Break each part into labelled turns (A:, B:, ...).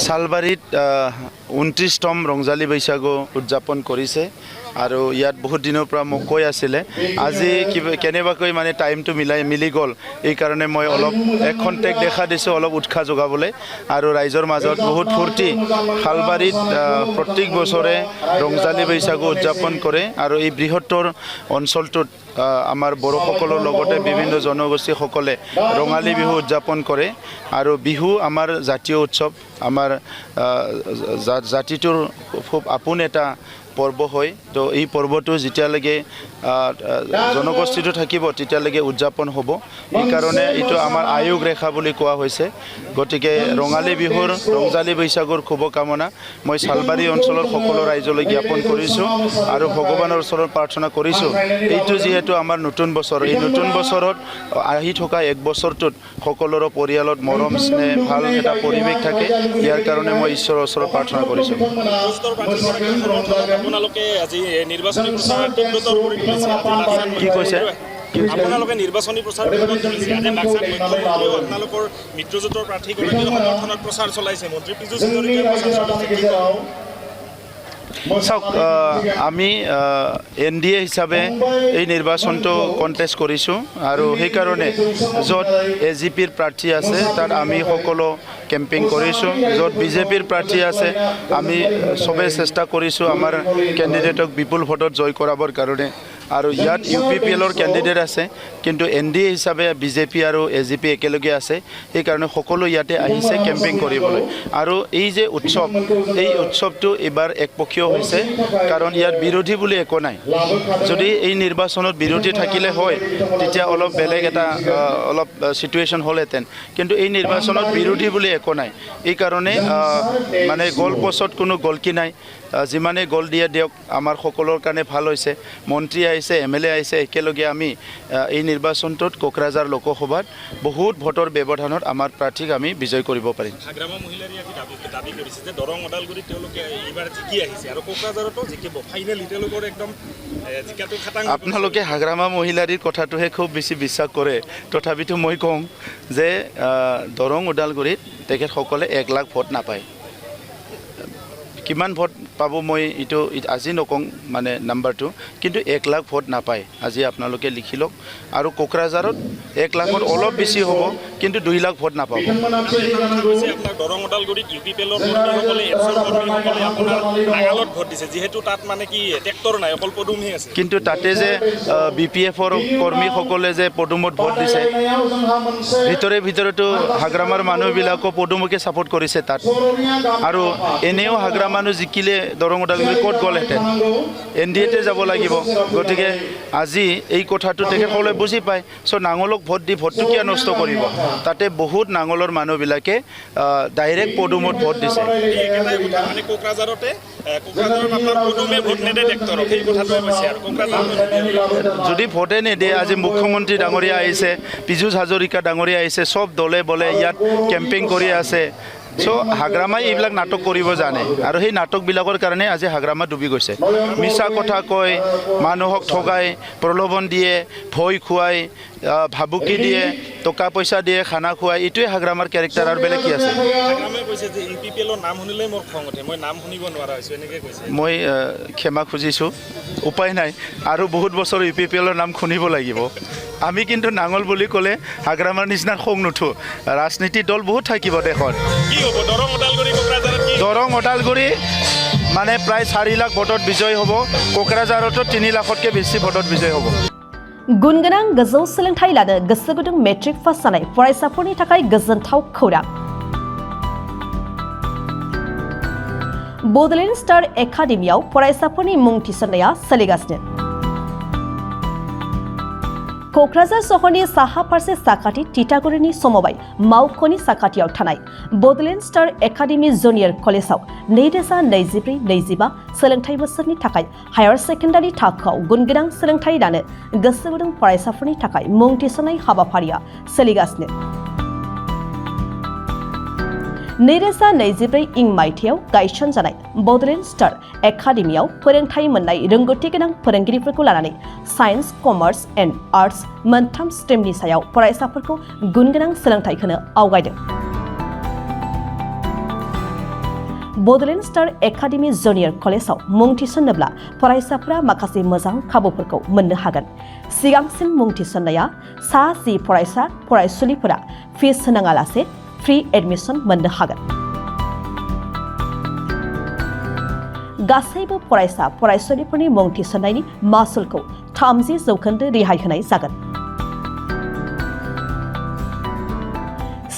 A: সালবাৰীত 29তম ৰংজালী বৈশাগু উদযাপন কৰিছে আৰু ইয়াত বহুত দিনৰ পৰা মোক কৈ আছিলে আজি কেনেবাকৈ মানে টাইমটো মিলি গ'ল এই কাৰণে মই অলপ এখন টেক দেখা দিছোঁ অলপ উৎসাহ যোগাবলৈ আৰু ৰাইজৰ মাজত বহুত ফূৰ্তি সালবাৰীত প্ৰত্যেক বছৰে ৰংজালী বৈশাগু উদযাপন কৰে আৰু এই বৃহত্তৰ অঞ্চলটোত আমাৰ বড়োসকলৰ লগতে বিভিন্ন জনগোষ্ঠীসকলে ৰঙালী বিহু উদযাপন কৰে আৰু বিহু আমাৰ জাতীয় উৎসৱ আমাৰ জাতিটোৰ খুব আপোন এটা পৰ্ব হয় তো এই পৰ্বটো যেতিয়ালৈকে জনগোষ্ঠীটো থাকিব তেতিয়ালৈকে উদযাপন হ'ব এই কাৰণে এইটো আমাৰ আয়োগ ৰেখা বুলি কোৱা হৈছে গতিকে ৰঙালী বিহুৰ ৰংজালী বৈশাগুৰ শুভকামনা মই সালবাৰী অঞ্চলৰ সকলো ৰাইজলৈ জ্ঞাপন কৰিছোঁ আৰু ভগৱানৰ ওচৰত প্ৰাৰ্থনা কৰিছোঁ এইটো যিহেতু আমাৰ নতুন বছৰ এই নতুন বছৰত আহি থকা এক বছৰটোত সকলোৰে পৰিয়ালত মৰম স্নেহ ভাল এটা পৰিৱেশ থাকে ইয়াৰ কাৰণে মই ঈশ্বৰৰ ওচৰত প্ৰাৰ্থনা কৰিছোঁ
B: আপোনালোকে আজি নিৰ্বাচনী প্ৰচাৰ তীব্ৰতৰ কৰি তুলিছে
A: কি কৈছে
B: আপোনালোকে নিৰ্বাচনী প্ৰচাৰ তীব্ৰ তুলিছে আজি বাক্সাত মুখ্যমন্ত্ৰীও আপোনালোকৰ মিত্ৰজোঁটৰ প্ৰাৰ্থীগৰাকীৰ সমৰ্থনত প্ৰচাৰ চলাইছে মন্ত্ৰী পীযুষ হাজৰিকাই প্ৰচাৰ চলাইছে
A: চাওক আমি NDA হিচাপে এই নিৰ্বাচনটো কণ্টেষ্ট কৰিছোঁ আৰু সেইকাৰণে য'ত AGPৰ প্ৰাৰ্থী আছে তাত আমি সকলো কেম্পিং কৰিছোঁ য'ত BJPৰ প্ৰাৰ্থী আছে আমি চবে চেষ্টা কৰিছোঁ আমাৰ কেণ্ডিডেটক বিপুল ভোটত জয় কৰাবৰ কাৰণে আৰু ইয়াত UPPLৰ কেণ্ডিডেট আছে কিন্তু NDA হিচাপে BJP আৰু AGP একেলগে আছে সেইকাৰণে সকলো ইয়াতে আহিছে কেম্পিং কৰিবলৈ আৰু এই যে উৎসৱ এই উৎসৱটো এইবাৰ একপক্ষীয় হৈছে কাৰণ ইয়াত বিৰোধী বুলি একো নাই যদি এই নিৰ্বাচনত বিৰোধী থাকিলে হয় তেতিয়া অলপ বেলেগ এটা অলপ চিটুৱেশ্যন হ'লহেঁতেন কিন্তু এই নিৰ্বাচনত বিৰোধী বুলি একো নাই এই কাৰণে মানে গ'ল পছত কোনো গলকি নাই যিমানে গ'ল দিয়ে দিয়ক আমাৰ সকলোৰ কাৰণে ভাল হৈছে মন্ত্ৰী আহিছে MLA আহিছে একেলগে আমি এই নিৰ্বাচনটোত কোকৰাঝাৰ লোকসভাত বহুত ভোটৰ ব্যৱধানত আমাৰ প্ৰাৰ্থীক আমি বিজয় কৰিব পাৰিম
B: হাগ্ৰামা মহিলাৰী দাবী কৰিছে যে দৰং ওদালগুৰিত তেওঁলোকে এইবাৰ জিকি আহিছে আৰু কোকৰাঝাৰতো জিকিব ফাইনেল তেওঁলোকৰ একদম জিকাটো খাটাং
A: আপোনালোকে হাগ্ৰামা মহিলাৰীৰ কথাটোহে খুব বেছি বিশ্বাস কৰে তথাপিতো মই কওঁ যে দৰং ওদালগুৰিত তেখেতসকলে 1 লাখ ভোট নাপায় কিমান ভোট পাব মই এইটো আজি নকওঁ মানে নাম্বাৰটো কিন্তু 1 লাখ ভোট নাপায় আজি আপোনালোকে লিখি লওক আৰু কোকৰাঝাৰত 1 লাখত অলপ বেছি হ'ব কিন্তু 2 লাখ ভোট নাপাব
B: আপোনাৰ দৰং ওদালগুৰিত UPPLৰ কৰ্মীসকলে এপছৰ কৰ্মীসকলে আপোনাৰ নাগালত ভোট দিছে যিহেতু তাত মানে কি ট্ৰেক্টৰ নাই অকল পদুমহে আছে
A: কিন্তু তাতে যে BPFৰ কৰ্মীসকলে যে পদুমত ভোট দিছে ভিতৰতো হাগ্ৰামাৰ মানুহবিলাকো পদুমকে ছাপোৰ্ট কৰিছে তাত আৰু এনেও হাগ্ৰামা মানুহ জিকিলে দৰং ওদালগুৰি ক'ত গ'লহেঁতেন NDAতে যাব লাগিব গতিকে আজি এই কথাটো তেখেতসকলে বুজি পায় চ' নাঙলক ভোট দি ভোটটো কিয় নষ্ট কৰিব তাতে বহুত নাঙলৰ মানুহবিলাকে ডাইৰেক্ট পদুমত ভোট দিছে যদি ভোটে নিদিয়ে আজি মুখ্যমন্ত্ৰী ডাঙৰীয়া আহিছে পীযুষ হাজৰিকা ডাঙৰীয়া আহিছে চব দলে বলে ইয়াত কেম্পিং কৰি আছে চ' হাগ্ৰামাই এইবিলাক নাটক কৰিব জানে আৰু সেই নাটকবিলাকৰ কাৰণে আজি হাগ্ৰামা ডুবি গৈছে মিছা কথা কয় মানুহক ঠগাই প্ৰলোভন দিয়ে ভয় খুৱাই ভাবুকি দিয়ে টকা পইচা দিয়ে খানা খুৱাই এইটোৱে হাগ্ৰামাৰ কেৰেক্টাৰ আৰু বেলেগ কি আছে মই ক্ষমা খুজিছোঁ উপায় নাই আৰু বহুত বছৰ UPPLৰ নাম শুনিব লাগিব আমি কিন্তু নাঙল বুলি ক'লে হাগ্ৰামাৰ নিচিনা খং নুঠো ৰাজনীতি দল বহুত থাকিব দেশত দৰং ওদালগুৰি মানে প্ৰায় 4 লাখ ভোটত বিজয় হ'ব কোকৰাঝাৰতো 3 লাখতকৈ বেছি ভোটত বিজয় হ'ব
C: गुनगोनां गोजौ सोलोंथाइ लानो गोसो गुदुं मेट्रिक पास जानाय फरायसाफोरनि थाखाय गोजोनथाव खौरां बड'लेण्ड स्टार एकाडेमियाव फरायसाफोरनि मुं थिसननाया सोलिगासिनो क'क्राझार सहरनि साहा फारसे साखाथि तितागुरिनि समबाय मावख'नि साखाथियाव थानाय बड'लेण्ड स्टार एकाडेमि जुनियर कलेजाव 2024-25 सोलोंथाइ बोसोरनि थाखाय हायार सेकेन्डारि थाखोआव गुनगोनां सोलोंथाइ लानो गोसो गुदुं फरायसाफोरनि थाखाय मुं थिसननाय हाबाफारिया सोलिगासिनो 2024 इं मायथाइयाव गायसनजानाय बड'लेण्ड स्टार एकाडेमियाव फोरोंथाइ मोननाय रोंगौथि गोनां फोरोंगिरिफोरखौ लानानै साइन्स कमार्स एन्ड आर्ट्स मोनथाम स्ट्रिमनि सायाव फरायसाफोरखौ गुनगोनां सोलोंथाइ होनो आवगायदों बड'लेण्ड स्टार एकाडेमि जुनियर कलेजाव मुं थिसन्नोब्ला फरायसाफोरा माखासे मोजां खाबुफोरखौ मोननो हागोन। सिगांसिन मुं थिसन्नाया सा 10 फरायसा फरायसुलिफोरा फिस होनाङालासे फ्रि एडमिसन मोननो हागोन। गासैबो फरायसा फरायसुलिफोरनि मुं थिसन्नायनि मासुलखौ 30% रेहाय होनाय जागोन।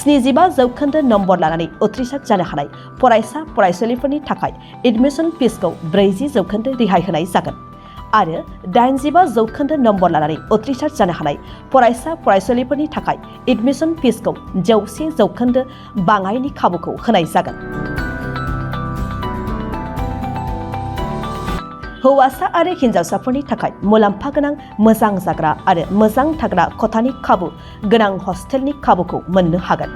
C: 75% नम्बर लानानै उथ्रिसार जानो हानाय फरायसा फरायसुलिफोरनि थाखाय एडमिसन फिसखौ 40% रेहाय होनाय जागोन आरो 85% नम्बर लानानै उथ्रिसार जानो हानाय फरायसा फरायसुलिफोरनि थाखाय एडमिसन फिसखौ 100% बाङायनि खाबुखौ होनाय जागोन। हौवासा आरो हिन्जावसाफोरनि थाखाय मुलाम्फा गोनां मोजां जाग्रा आरो मोजां थाग्रा खथानि खाबु गोनां हस्टेलनि खाबुखौ मोननो हागोन।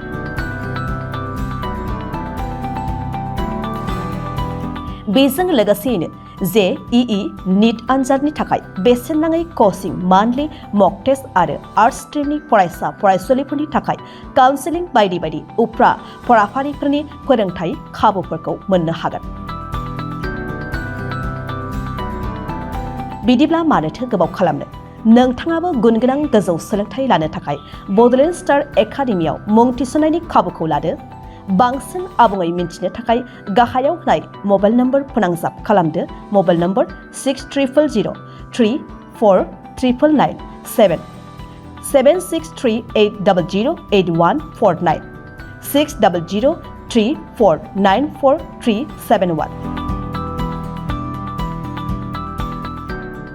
C: बेजों लोगोसेयैनो JEE नीट आनजादनि थाखाय बेसेन नाङै कचिं मान्थलि मक टेस्ट आरो आर्ट्स स्ट्रिमनि फरायसा फरायसुलिफोरनि थाखाय काउन्सेलिं बायदि बायदि उफ्रा फराफारिफोरनि फोरोंथाय खाबुफोरखौ मोननो हागोन। बिदिब्ला मानोथो गोबाव खालामनो? नोंथाङाबो गुनगोनां गोजौ सोलोंथाइ लानो थाखाय बड'लेण्ड स्टार एकाडेमियाव मुं थिसन्नायनि खाबुखौ लादो। बांसिन आबुङै मिन्थिनो थाखाय गाहायाव होनाय मबाइल नम्बर फोनांजाब खालामदो। Mobile number 6000349997 7638008149 6003494371